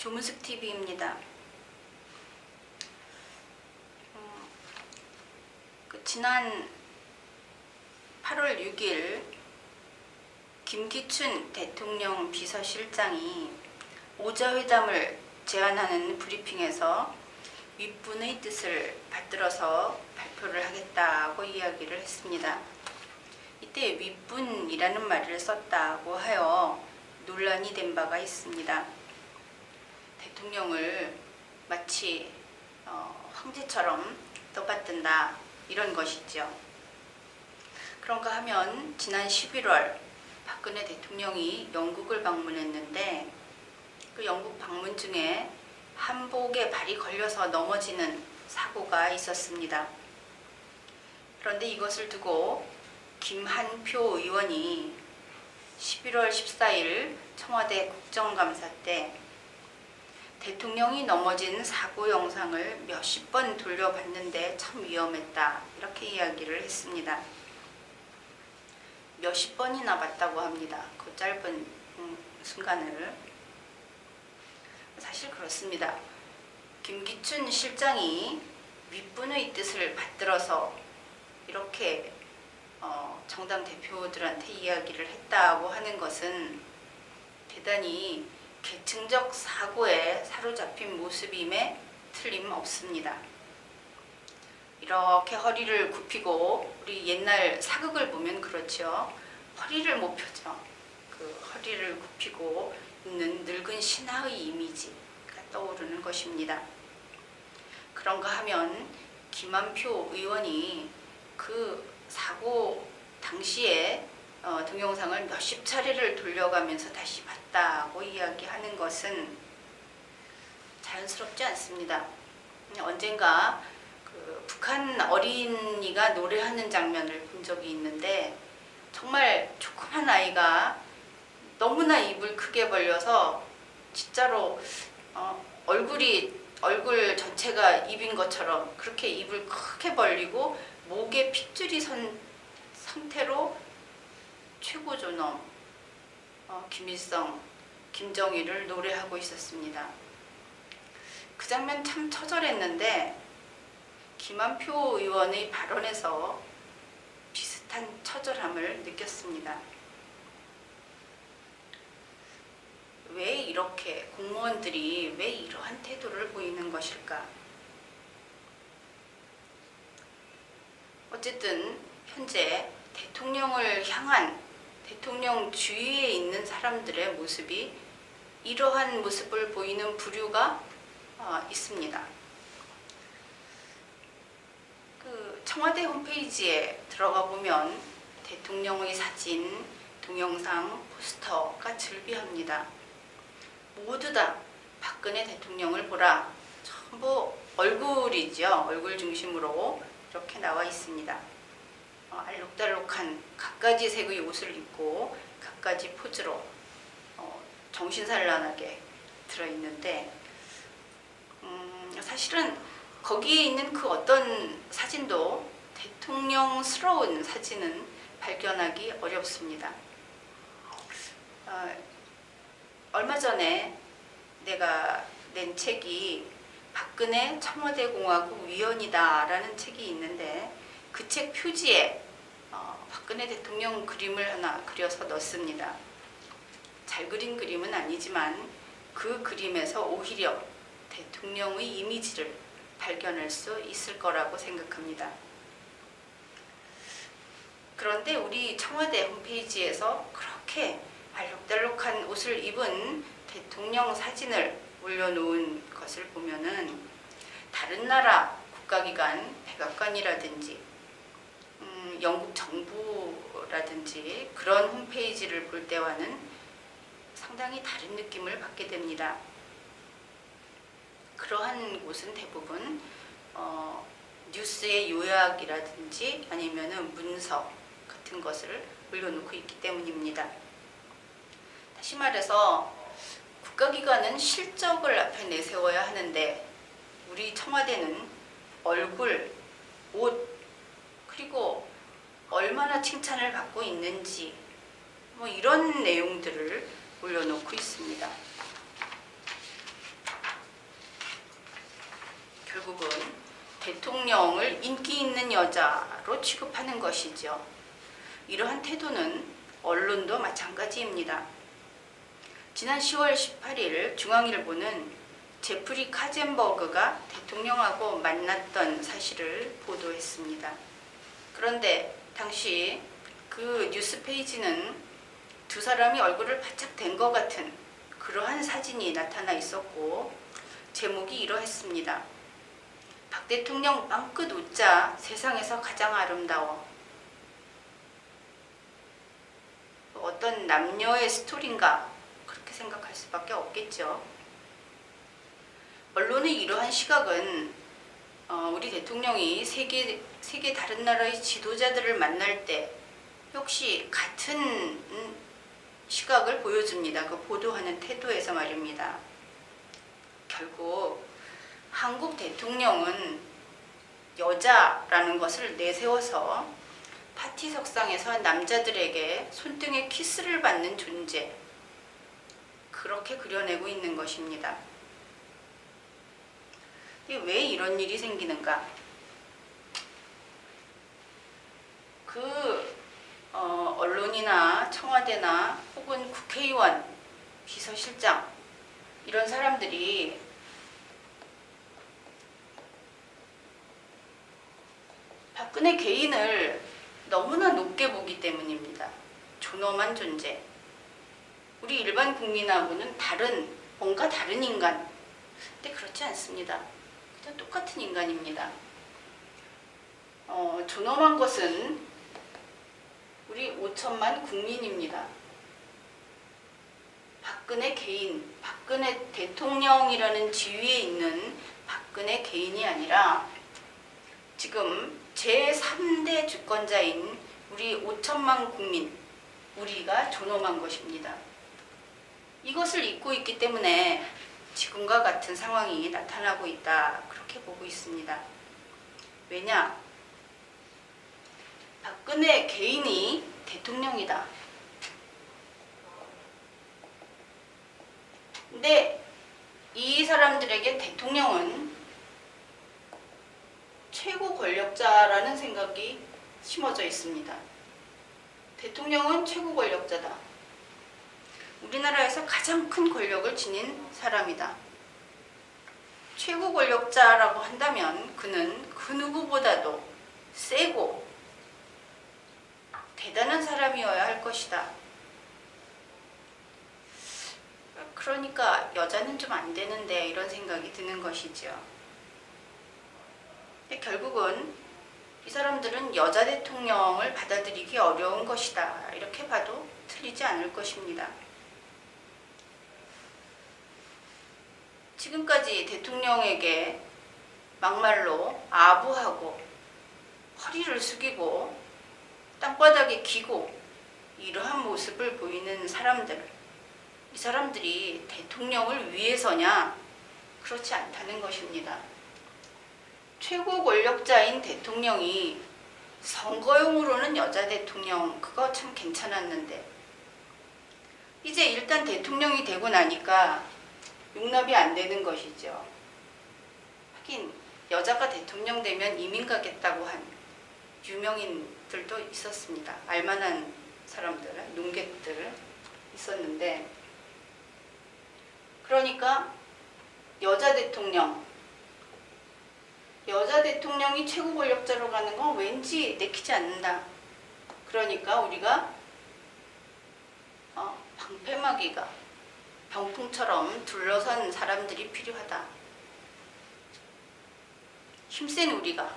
조문숙 TV입니다. 지난 8월 6일 김기춘 대통령 비서실장이 오자회담을 제안하는 브리핑에서 윗분의 뜻을 받들어서 발표를 하겠다고 이야기를 했습니다. 이때 윗분이라는 말을 썼다고 하여 논란이 된 바가 있습니다. 대통령을 마치 황제처럼 떠받든다 이런 것이죠. 그런가 하면 지난 11월 박근혜 대통령이 영국을 방문했는데 그 영국 방문 중에 한복에 발이 걸려서 넘어지는 사고가 있었습니다. 그런데 이것을 두고 김한표 의원이 11월 14일 청와대 국정감사 때 대통령이 넘어진 사고 영상을 몇십 번 돌려봤는데 참 위험했다 이렇게 이야기를 했습니다. 몇십 번이나 봤다고 합니다. 그 짧은 순간을. 사실 그렇습니다. 김기춘 실장이 윗분의 뜻을 받들어서 이렇게 정당 대표들한테 이야기를 했다고 하는 것은 대단히 계층적 사고에 사로잡힌 모습임에 틀림없습니다. 이렇게 허리를 굽히고 우리 옛날 사극을 보면 그렇죠. 허리를 못 펴죠. 그 허리를 굽히고 있는 늙은 신하의 이미지가 떠오르는 것입니다. 그런가 하면 김한표 의원이 그 사고 당시에 동영상을 몇십 차례를 돌려가면서 다시 봤다고 이야기하는 것은 자연스럽지 않습니다. 언젠가 그 북한 어린이가 노래하는 장면을 본 적이 있는데 정말 조그만 아이가 너무나 입을 크게 벌려서 진짜로 얼굴 전체가 입인 것처럼 그렇게 입을 크게 벌리고 목에 핏줄이 선 상태로 최고 존엄 김일성, 김정일을 노래하고 있었습니다. 그 장면 참 처절했는데 김한표 의원의 발언에서 비슷한 처절함을 느꼈습니다. 왜 이렇게 공무원들이 왜 이러한 태도를 보이는 것일까? 어쨌든 현재 대통령을 향한 대통령 주위에 있는 사람들의 모습이 이러한 모습을 보이는 부류가 있습니다. 그 청와대 홈페이지에 들어가 보면 대통령의 사진, 동영상, 포스터가 즐비합니다. 모두 다 박근혜 대통령을 보라. 전부 얼굴이죠. 얼굴 중심으로 이렇게 나와 있습니다. 알록달록한 갖가지 색의 옷을 입고 갖가지 포즈로 정신산란하게 들어있는데 사실은 거기에 있는 그 어떤 사진도 대통령스러운 사진은 발견하기 어렵습니다. 얼마 전에 내가 낸 책이 박근혜 청와대공화국 위원이다 라는 책이 있는데 그 책 표지에 박근혜 대통령 그림을 하나 그려서 넣습니다. 잘 그린 그림은 아니지만 그 그림에서 오히려 대통령의 이미지를 발견할 수 있을 거라고 생각합니다. 그런데 우리 청와대 홈페이지에서 그렇게 알록달록한 옷을 입은 대통령 사진을 올려놓은 것을 보면은 다른 나라 국가기관 백악관이라든지 영국 정부라든지 그런 홈페이지를 볼 때와는 상당히 다른 느낌을 받게 됩니다. 그러한 곳은 대부분 뉴스의 요약이라든지 아니면은 문서 같은 것을 올려놓고 있기 때문입니다. 다시 말해서 국가기관은 실적을 앞에 내세워야 하는데 우리 청와대는 얼굴, 옷, 그리고 얼마나 칭찬을 받고 있는지 이런 내용들을 올려놓고 있습니다. 대통령을 인기 있는 여자로 취급하는 것이죠. 이러한 태도는 언론도 마찬가지입니다. 지난 10월 18일 중앙일보는 제프리 카젠버그가 대통령하고 만났던 사실을 보도했습니다. 그런데 당시 그 뉴스 페이지는 두 사람이 얼굴을 바짝 댄 것 같은 그러한 사진이 나타나 있었고 제목이 이러했습니다. 박 대통령 빵끝 웃자 세상에서 가장 아름다워. 어떤 남녀의 스토리인가 그렇게 생각할 수밖에 없겠죠. 언론의 이러한 시각은 우리 대통령이 세계 다른 나라의 지도자들을 만날 때 역시 같은 시각을 보여줍니다. 그 보도하는 태도에서 말입니다. 결국 한국 대통령은 여자라는 것을 내세워서 파티석상에서 남자들에게 손등에 키스를 받는 존재, 그렇게 그려내고 있는 것입니다. 왜 이런 일이 생기는가? 언론이나 청와대나 혹은 국회의원, 비서실장 이런 사람들이 박근혜 개인을 너무나 높게 보기 때문입니다. 존엄한 존재. 우리 일반 국민하고는 뭔가 다른 인간. 근데 그렇지 않습니다. 그냥 똑같은 인간입니다. 존엄한 것은 우리 5천만 국민입니다. 박근혜 개인, 박근혜 대통령이라는 지위에 있는 박근혜 개인이 아니라 지금 제3대 주권자인 우리 5천만 국민, 우리가 존엄한 것입니다. 이것을 잊고 있기 때문에 지금과 같은 상황이 나타나고 있다, 그렇게 보고 있습니다. 왜냐? 박근혜 개인이 대통령이다. 근데 이 사람들에게 대통령은 최고 권력자라는 생각이 심어져 있습니다. 대통령은 최고 권력자다. 우리나라에서 가장 큰 권력을 지닌 사람이다. 최고 권력자라고 한다면 그는 그 누구보다도 세고 대단한 사람이어야 할 것이다. 그러니까 여자는 좀 안 되는데 이런 생각이 드는 것이죠. 근데 결국은 이 사람들은 여자 대통령을 받아들이기 어려운 것이다. 이렇게 봐도 틀리지 않을 것입니다. 지금까지 대통령에게 막말로 아부하고 허리를 숙이고 땅바닥에 기고 이러한 모습을 보이는 사람들, 이 사람들이 대통령을 위해서냐? 그렇지 않다는 것입니다. 최고 권력자인 대통령이 선거용으로는 여자 대통령, 그거 참 괜찮았는데 이제 일단 대통령이 되고 나니까 용납이 안 되는 것이죠. 하긴 여자가 대통령 되면 이민 가겠다고 한 유명인들도 있었습니다. 알만한 사람들, 농객들 있었는데, 그러니까 여자 대통령이 최고 권력자로 가는 건 왠지 내키지 않는다. 그러니까 우리가 방패막이가 병풍처럼 둘러선 사람들이 필요하다. 힘센 우리가,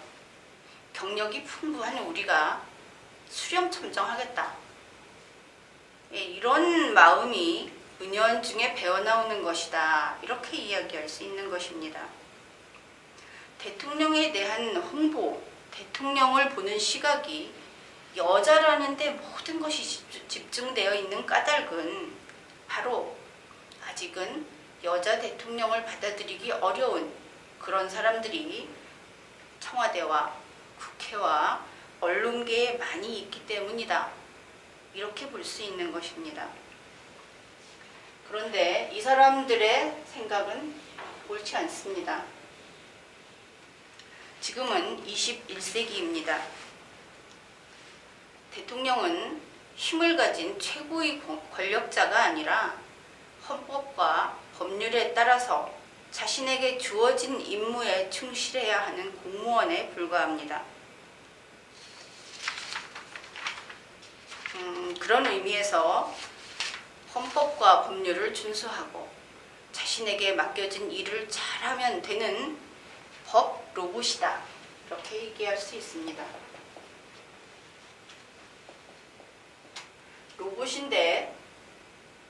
경력이 풍부한 우리가 수렴청정하겠다. 이런 마음이 은연중에 배어나오는 것이다. 이렇게 이야기할 수 있는 것입니다. 대통령에 대한 홍보, 대통령을 보는 시각이 여자라는 데 모든 것이 집중되어 있는 까닭은 바로 아직은 여자 대통령을 받아들이기 어려운 그런 사람들이 청와대와 국회와 언론계에 많이 있기 때문이다. 이렇게 볼 수 있는 것입니다. 그런데 이 사람들의 생각은 옳지 않습니다. 지금은 21세기입니다. 대통령은 힘을 가진 최고의 권력자가 아니라 헌법과 법률에 따라서 자신에게 주어진 임무에 충실해야 하는 공무원에 불과합니다. 그런 의미에서 헌법과 법률을 준수하고 자신에게 맡겨진 일을 잘하면 되는 법 로봇이다. 이렇게 얘기할 수 있습니다. 로봇인데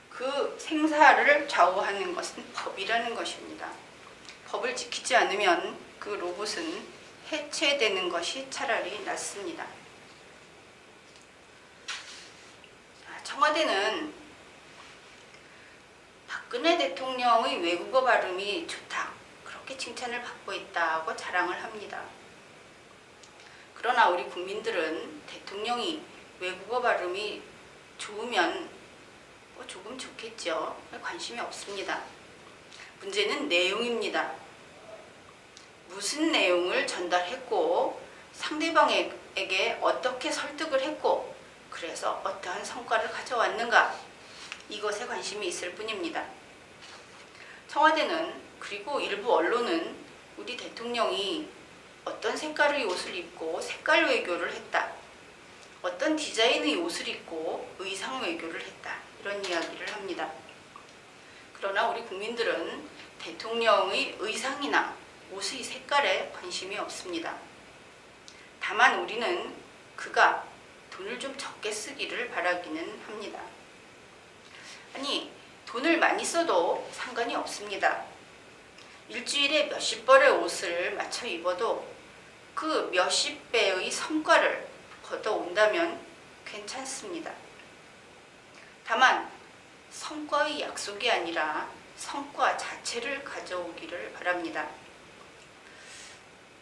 그 생사를 좌우하는 것은 법이라는 것입니다. 법을 지키지 않으면 그 로봇은 해체되는 것이 차라리 낫습니다. 청와대는 박근혜 대통령의 외국어 발음이 좋다, 그렇게 칭찬을 받고 있다고 자랑을 합니다. 그러나 우리 국민들은 대통령이 외국어 발음이 좋으면 조금 좋겠죠. 관심이 없습니다. 문제는 내용입니다. 무슨 내용을 전달했고 상대방에게 어떻게 설득을 했고 그래서 어떠한 성과를 가져왔는가, 이것에 관심이 있을 뿐입니다. 청와대는, 그리고 일부 언론은 우리 대통령이 어떤 색깔의 옷을 입고 색깔 외교를 했다, 어떤 디자인의 옷을 입고 의상 외교를 했다, 이런 이야기를 합니다. 그러나 우리 국민들은 대통령의 의상이나 옷의 색깔에 관심이 없습니다. 다만 우리는 그가 돈을 좀 적게 쓰기를 바라기는 합니다. 아니, 돈을 많이 써도 상관이 없습니다. 일주일에 몇십 벌의 옷을 맞춰 입어도 그 몇십 배의 성과를 걷어온다면 괜찮습니다. 다만 성과의 약속이 아니라 성과 자체를 가져오기를 바랍니다.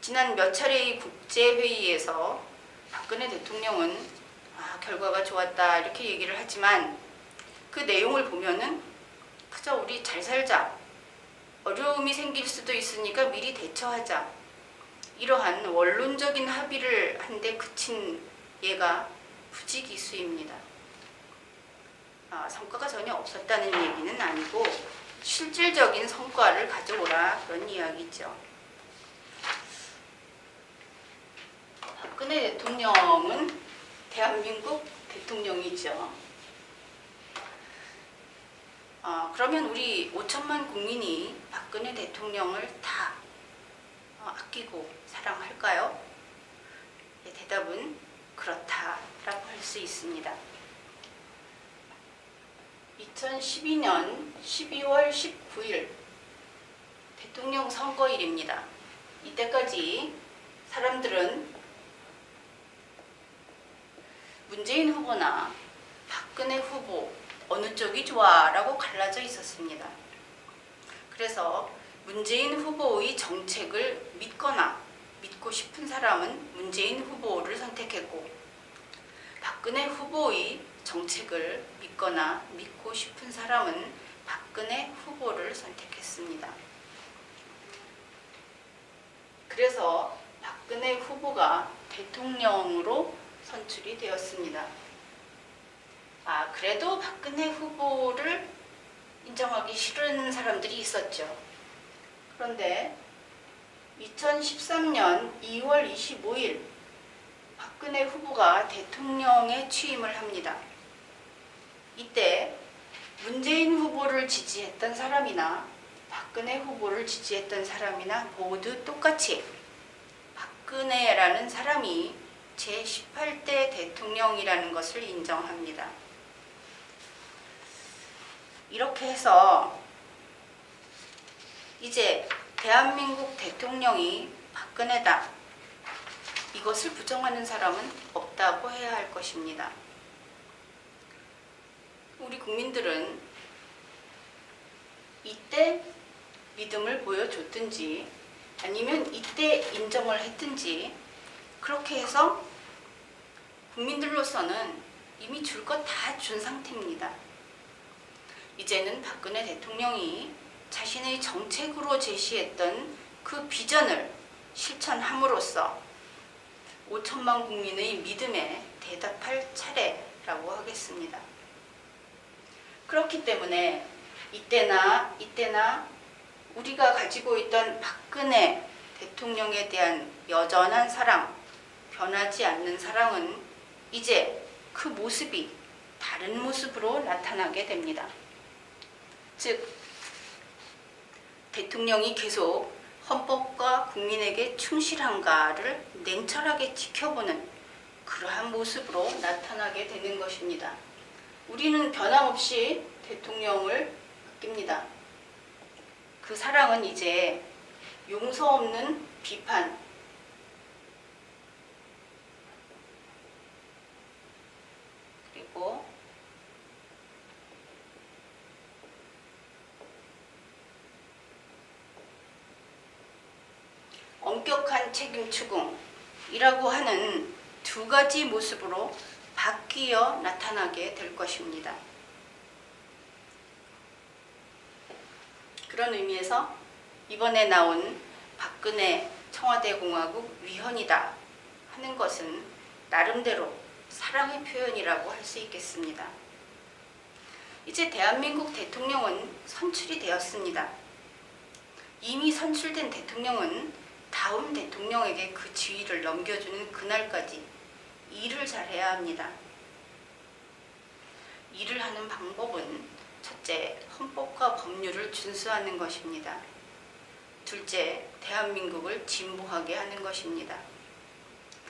지난 몇 차례의 국제회의에서 박근혜 대통령은 결과가 좋았다 이렇게 얘기를 하지만 그 내용을 보면은 그저 우리 잘 살자, 어려움이 생길 수도 있으니까 미리 대처하자, 이러한 원론적인 합의를 한데 그친 예가 부지기수입니다. 성과가 전혀 없었다는 얘기는 아니고 실질적인 성과를 가져오라, 그런 이야기죠. 박근혜 대통령은 대한민국 대통령이죠. 그러면 우리 5천만 국민이 박근혜 대통령을 다 아끼고 사랑할까요? 대답은 그렇다라고 할 수 있습니다. 2012년 12월 19일 대통령 선거일입니다. 이때까지 사람들은 문재인 후보나 박근혜 후보 어느 쪽이 좋아? 라고 갈라져 있었습니다. 그래서 문재인 후보의 정책을 믿거나 믿고 싶은 사람은 문재인 후보를 선택했고, 박근혜 후보의 정책을 믿거나 믿고 싶은 사람은 박근혜 후보를 선택했습니다. 그래서 박근혜 후보가 대통령으로 선출이 되었습니다. 그래도 박근혜 후보를 인정하기 싫은 사람들이 있었죠. 그런데 2013년 2월 25일 박근혜 후보가 대통령에 취임을 합니다. 이때 문재인 후보를 지지했던 사람이나 박근혜 후보를 지지했던 사람이나 모두 똑같이 박근혜라는 사람이 제18대 대통령이라는 것을 인정합니다. 이렇게 해서 이제 대한민국 대통령이 박근혜다, 이것을 부정하는 사람은 없다고 해야 할 것입니다. 우리 국민들은 이때 믿음을 보여줬든지 아니면 이때 인정을 했든지 그렇게 해서 국민들로서는 이미 줄 것 다 준 상태입니다. 이제는 박근혜 대통령이 자신의 정책으로 제시했던 그 비전을 실천함으로써 5천만 국민의 믿음에 대답할 차례라고 하겠습니다. 그렇기 때문에 이때나 우리가 가지고 있던 박근혜 대통령에 대한 여전한 사랑, 변하지 않는 사랑은 이제 그 모습이 다른 모습으로 나타나게 됩니다. 즉, 대통령이 계속 헌법과 국민에게 충실한가를 냉철하게 지켜보는 그러한 모습으로 나타나게 되는 것입니다. 우리는 변함없이 대통령을 아낍니다. 그 사랑은 이제 용서 없는 비판, 그리고 엄격한 책임 추궁이라고 하는 두 가지 모습으로 바뀌어 나타나게 될 것입니다. 그런 의미에서 이번에 나온 박근혜 청와대 공화국 위헌이다 하는 것은 나름대로 사랑의 표현이라고 할 수 있겠습니다. 이제 대한민국 대통령은 선출이 되었습니다. 이미 선출된 대통령은 다음 대통령에게 그 지위를 넘겨주는 그날까지 일을 잘해야 합니다. 일을 하는 방법은 첫째, 헌법과 법률을 준수하는 것입니다. 둘째, 대한민국을 진보하게 하는 것입니다.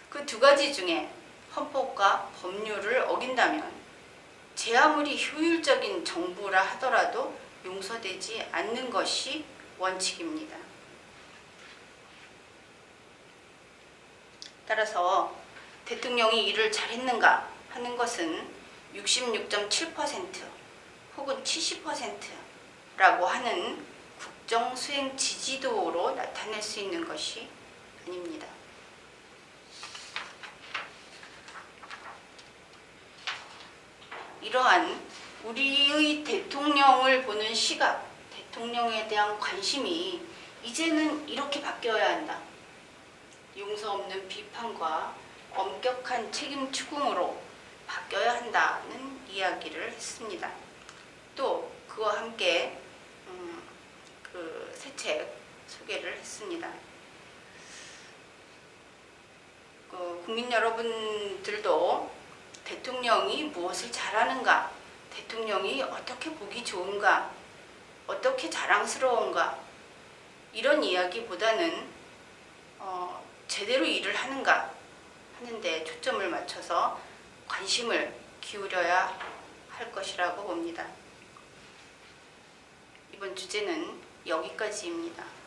그 두 가지 중에 헌법과 법률을 어긴다면 제 아무리 효율적인 정부라 하더라도 용서되지 않는 것이 원칙입니다. 따라서 대통령이 일을 잘했는가 하는 것은 66.7% 혹은 70%라고 하는 국정 수행 지지도로 나타낼 수 있는 것이 아닙니다. 이러한 우리의 대통령을 보는 시각, 대통령에 대한 관심이 이제는 이렇게 바뀌어야 한다. 용서 없는 비판과 엄격한 책임 추궁으로 바뀌어야 한다는 이야기를 했습니다. 또 그와 함께 그 새 책 소개를 했습니다. 국민 여러분들도 대통령이 무엇을 잘하는가, 대통령이 어떻게 보기 좋은가, 어떻게 자랑스러운가, 이런 이야기보다는 제대로 일을 하는가 하는데 초점을 맞춰서 관심을 기울여야 할 것이라고 봅니다. 이번 주제는 여기까지입니다.